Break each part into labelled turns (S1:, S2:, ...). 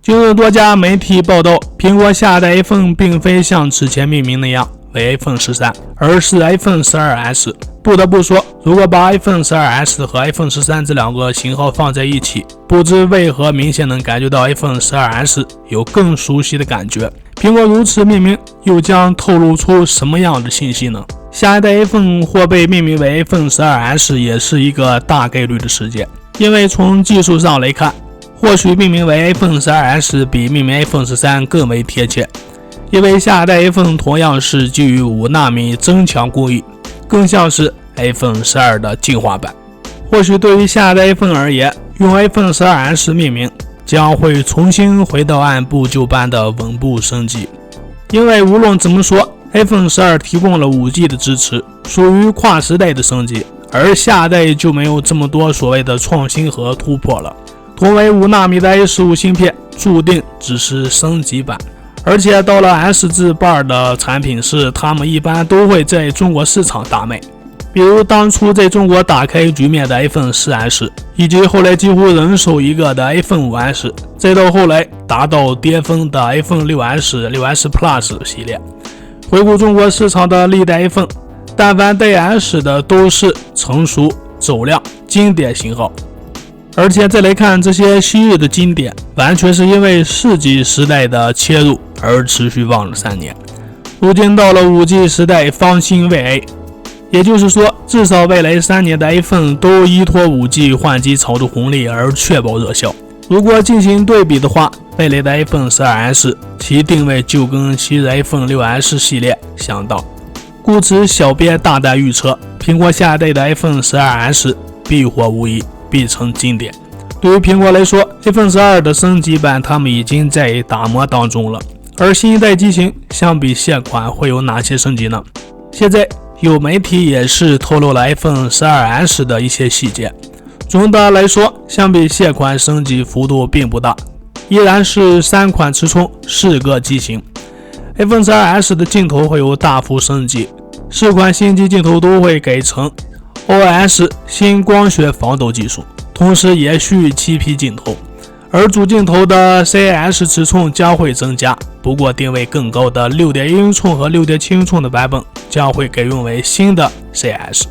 S1: 近日多家媒体报道，苹果下一代 iPhone 并非像之前命名那样为 iPhone 13，而是 iPhone 12S。不得不说，如果把 iPhone 12S 和 iPhone 13这两个型号放在一起，不知为何明显能感觉到 iPhone 12S 有更熟悉的感觉。苹果如此命名，又将透露出什么样的信息呢？下一代 iPhone 或被命名为 iPhone 12S 也是一个大概率的事件，因为从技术上来看，或许命名为 iPhone 12S 比命名 iPhone 13更为贴切，因为下一代 iPhone 同样是基于5纳米增强工艺，更像是 iPhone 12的进化版。或许对于下一代 iPhone 而言，用 iPhone 12S 命名将会重新回到按部就班的稳步升级，因为无论怎么说， iPhone 12提供了 5G 的支持，属于跨时代的升级，而下一代就没有这么多所谓的创新和突破了。同为5纳米的 A15 芯片注定只是升级版，而且到了 S 至 Bar 的产品时，他们一般都会在中国市场大卖，比如当初在中国打开局面的 iPhone 10S， 以及后来几乎人手一个的 iPhone 5S， 再到后来达到巅峰的 iPhone 6S、6S Plus 系列。回顾中国市场的历代 iPhone， 但凡带 S 的都是成熟、走量、经典型号。而且再来看这些昔日的经典，完全是因为4G 时代的切入而持续旺了3年。如今到了 5G 时代，方兴未艾，也就是说，至少未来3年的 iPhone 都依托 5G 换机炒作红利而确保热销。如果进行对比的话，未来的 iPhone 12S 其定位就跟昔日 iPhone 6S 系列相当，故此小编大胆预测，苹果下一代的 iPhone 12S 必火无疑，必成经典。对于苹果来说， iPhone 12的升级版他们已经在打磨当中了，而新一代机型相比现款会有哪些升级呢？现在有媒体也是透露了 iPhone 12S 的一些细节。总的来说，相比现款升级幅度并不大，依然是3款持充4个机型。iPhone 12S 的镜头会有大幅升级，4款新机镜头都会改成 OIS 新光学防抖技术，同时也续7P 镜头，而主镜头的 CIS 尺寸将会增加，不过定位更高的 6.1 英寸和 6.7 英寸的版本将会改用为新的 CIS。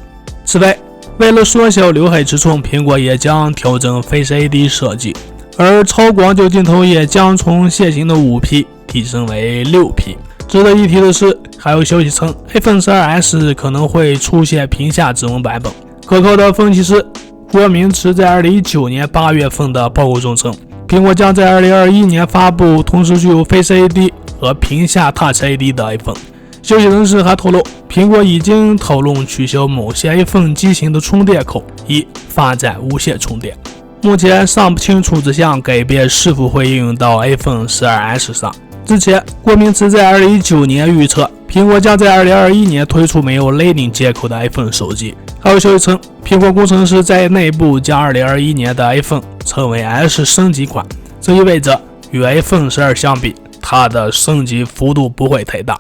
S1: 此外，为了缩小刘海尺寸，苹果也将调整 Face ID 设计，而超广角镜头也将从现行的 5P 提升为 6P。 值得一提的是，还有消息称 iPhone 12S 可能会出现屏下指纹版本。可靠的分析师郭明池在2019年8月份的报告中称，苹果将在2021年发布同时具有 Face ID 和屏下 Touch ID 的 iPhone。消息人士还透露，苹果已经讨论取消某些 iPhone 机型的充电口，以发展无线充电。目前尚不清楚这项改变是否会应用到 iPhone 12S 上。之前，郭明池在2019年预测，苹果将在2021年推出没有 Lightning 接口的 iPhone 手机。还有消息称，苹果工程师在内部将2021年的 iPhone 称为 S 升级款，这意味着与 iPhone 12相比，它的升级幅度不会太大。